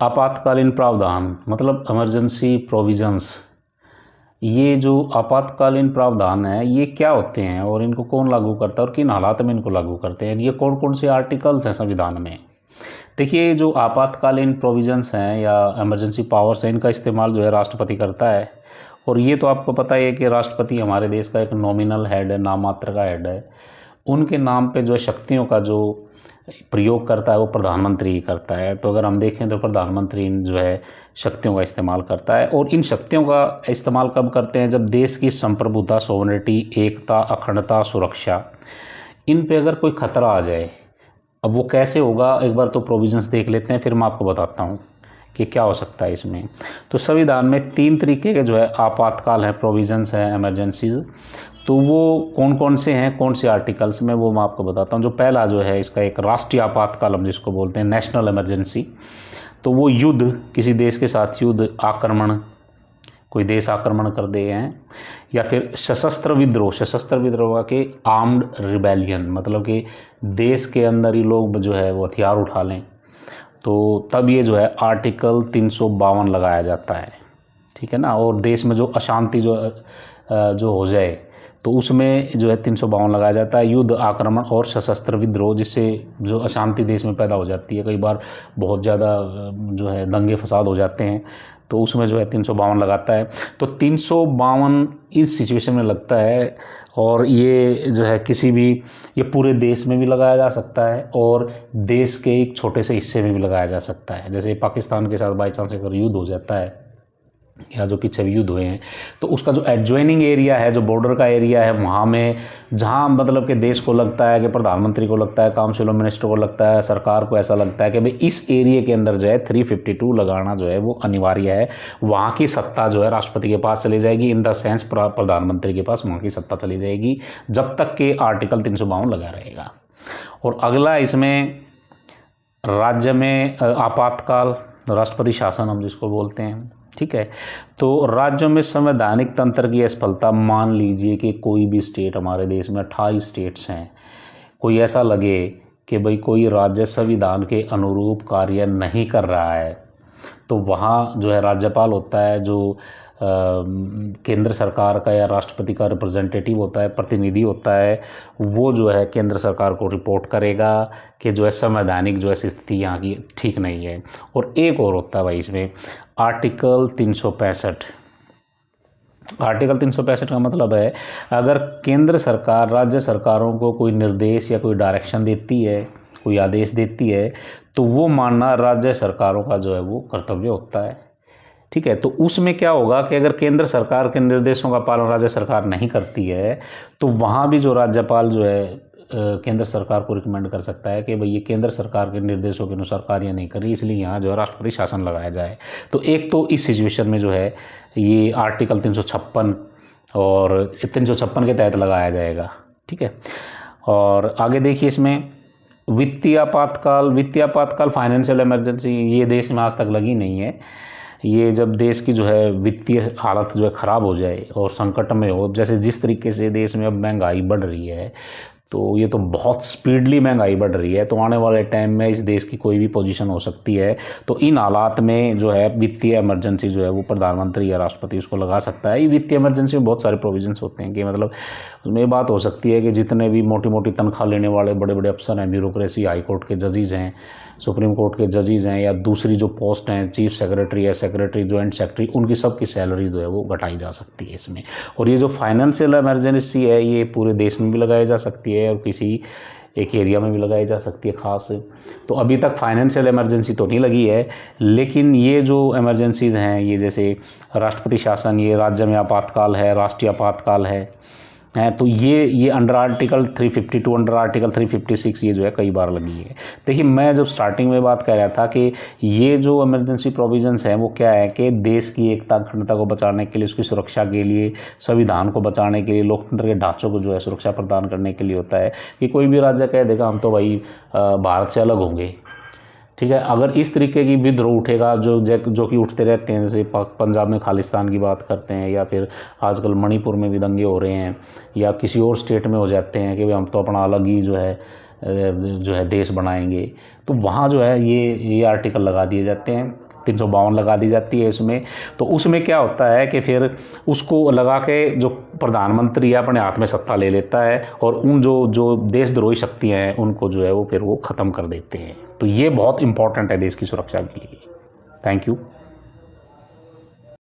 आपातकालीन प्रावधान मतलब इमरजेंसी प्रोविजंस। ये जो आपातकालीन प्रावधान है ये क्या होते हैं और इनको कौन लागू करता है और किन हालात में इनको लागू करते हैं, ये कौन कौन से आर्टिकल्स हैं संविधान में। देखिए, जो आपातकालीन प्रोविजंस हैं या इमरजेंसी पावर्स हैं, इनका इस्तेमाल जो है राष्ट्रपति करता है। और ये तो आपको पता ही है कि राष्ट्रपति हमारे देश का एक नॉमिनल हेड है, नाम मात्र का हेड है। उनके नाम पे जो है शक्तियों का जो प्रयोग करता है वो प्रधानमंत्री ही करता है। तो अगर हम देखें तो प्रधानमंत्री जो है शक्तियों का इस्तेमाल करता है। और इन शक्तियों का इस्तेमाल कब करते हैं? जब देश की संप्रभुता, सोवरेनिटी, एकता, अखंडता, सुरक्षा, इन पे अगर कोई खतरा आ जाए। अब वो कैसे होगा, एक बार तो प्रोविजंस देख लेते हैं, फिर मैं आपको बताता हूँ कि क्या हो सकता है इसमें। तो संविधान में 3 तरीके के जो है आपातकाल हैं, प्रोविजंस हैं, इमरजेंसीज। तो वो कौन कौन से हैं, कौन से आर्टिकल्स में, वो मैं आपको बताता हूँ। जो पहला जो है इसका एक राष्ट्रीय आपातकाल हम जिसको बोलते हैं, नेशनल इमरजेंसी। तो वो युद्ध, किसी देश के साथ युद्ध, आक्रमण, कोई देश आक्रमण कर दे हैं, या फिर सशस्त्र विद्रोह। सशस्त्र विद्रोह के आर्म्ड रिबेलियन, मतलब कि देश के अंदर ही लोग जो है वो हथियार उठा लें, तो तब ये जो है आर्टिकल 352 लगाया जाता है। ठीक है ना। और देश में जो अशांति जो हो जाए तो उसमें जो है 352 लगाया जाता है। युद्ध, आक्रमण और सशस्त्र विद्रोह, जिससे जो अशांति देश में पैदा हो जाती है, कई बार बहुत ज़्यादा जो है दंगे फसाद हो जाते हैं, तो उसमें जो है 352 लगाता है। तो 352 इस सिचुएशन में लगता है। और ये जो है किसी भी, ये पूरे देश में भी लगाया जा सकता है और देश के एक छोटे से हिस्से में भी लगाया जा सकता है। जैसे पाकिस्तान के साथ बाई चांस अगर युद्ध हो जाता है, या जो पीछे युद्ध हुए हैं, तो उसका जो एडजॉइनिंग एरिया है, जो बॉर्डर का एरिया है, वहाँ में जहाँ मतलब कि देश को लगता है, कि प्रधानमंत्री को लगता है, काउंसिल ऑफ मिनिस्टर को लगता है, सरकार को ऐसा लगता है कि भाई इस एरिया के अंदर जो है 352 लगाना जो है वो अनिवार्य है, वहाँ की सत्ता जो है राष्ट्रपति के पास चली जाएगी। इन द सेंस प्रधानमंत्री के पास वहाँ की सत्ता चली जाएगी जब तक कि आर्टिकल 352 लगा रहेगा। और अगला इसमें राज्य में आपातकाल, राष्ट्रपति शासन हम जिसको बोलते हैं। ठीक है। तो राज्यों में संवैधानिक तंत्र की असफलता, मान लीजिए कि कोई भी स्टेट, हमारे देश में 28 स्टेट्स हैं, कोई ऐसा लगे कि भाई कोई राज्य संविधान के अनुरूप कार्य नहीं कर रहा है, तो वहाँ जो है राज्यपाल होता है, जो केंद्र सरकार का या राष्ट्रपति का रिप्रेजेंटेटिव होता है, प्रतिनिधि होता है, वो जो है केंद्र सरकार को रिपोर्ट करेगा कि जो है संवैधानिक जो है स्थिति यहाँ की ठीक नहीं है। और एक और होता है भाई इसमें आर्टिकल 365। आर्टिकल 365 का मतलब है, अगर केंद्र सरकार राज्य सरकारों को कोई निर्देश या कोई डायरेक्शन देती है, कोई आदेश देती है, तो वो मानना राज्य सरकारों का जो है वो कर्तव्य होता है। ठीक है। तो उसमें क्या होगा कि अगर केंद्र सरकार के निर्देशों का पालन राज्य सरकार नहीं करती है, तो वहाँ भी जो राज्यपाल जो है केंद्र सरकार को रिकमेंड कर सकता है कि भाई ये केंद्र सरकार के निर्देशों के अनुसार कार्य नहीं कर रही, इसलिए यहाँ जो है राष्ट्रपति शासन लगाया जाए। तो एक तो इस सिचुएशन में जो है ये आर्टिकल 356 और 356 के तहत लगाया जाएगा। ठीक है। और आगे देखिए इसमें वित्तीय आपातकाल। वित्तीय आपातकाल, फाइनेंशियल इमरजेंसी, ये देश में आज तक लगी नहीं है। ये जब देश की जो है वित्तीय हालत जो है ख़राब हो जाए और संकट में हो, जैसे जिस तरीके से देश में अब महंगाई बढ़ रही है, तो ये तो बहुत स्पीडली महंगाई बढ़ रही है, तो आने वाले टाइम में इस देश की कोई भी पोजीशन हो सकती है। तो इन हालात में जो है वित्तीय इमरजेंसी जो है वो प्रधानमंत्री या राष्ट्रपति उसको लगा सकता है। ये वित्तीय इमरजेंसी में बहुत सारे प्रोविजंस होते हैं कि मतलब उसमें ये बात हो सकती है कि जितने भी मोटी मोटी तनख्वाह लेने वाले बड़े बड़े अफसर हैं, ब्यूरोक्रेसी, हाई कोर्ट के जजेज हैं, सुप्रीम कोर्ट के जजेज हैं, या दूसरी जो पोस्ट हैं, चीफ सेक्रेटरी या सेक्रेटरी, जॉइंट सेक्रेटरी, उनकी सबकी सैलरी जो है वो घटाई जा सकती है इसमें। और ये जो फाइनेंशियल इमरजेंसी है ये पूरे देश में भी लगाई जा सकती है और किसी एक एरिया में भी लगाई जा सकती है खास। तो अभी तक फाइनेंशियल इमरजेंसी तो नहीं लगी है, लेकिन ये जो इमरजेंसीज हैं, ये जैसे राष्ट्रपति शासन, ये राज्य में आपातकाल है, राष्ट्रीय आपातकाल है, तो ये अंडर आर्टिकल 352, अंडर आर्टिकल 356 ये जो है कई बार लगी है। देखिए, मैं जब स्टार्टिंग में बात कर रहा था कि ये जो इमरजेंसी प्रोविजंस हैं वो क्या है कि देश की एकता, अखंडता को बचाने के लिए, उसकी सुरक्षा के लिए, संविधान को बचाने के लिए, लोकतंत्र के ढांचों को जो है सुरक्षा प्रदान करने के लिए होता है कि कोई भी राज्य कह देगा हम तो भाई भारत से अलग होंगे। ठीक है। अगर इस तरीके की विद्रोह उठेगा जो कि उठते रहते हैं, जैसे पंजाब में खालिस्तान की बात करते हैं, या फिर आजकल मणिपुर में भी दंगे हो रहे हैं, या किसी और स्टेट में हो जाते हैं कि भाई हम तो अपना अलग ही जो है देश बनाएंगे, तो वहाँ जो है ये आर्टिकल लगा दिए जाते हैं 352 लगा दी जाती है इसमें। तो उसमें क्या होता है कि फिर उसको लगा के जो प्रधानमंत्री है अपने हाथ में सत्ता ले लेता है और उन जो जो देशद्रोही शक्तियाँ हैं उनको जो है वो फिर वो ख़त्म कर देते हैं। तो ये बहुत इंपॉर्टेंट है देश की सुरक्षा के लिए। Thank you.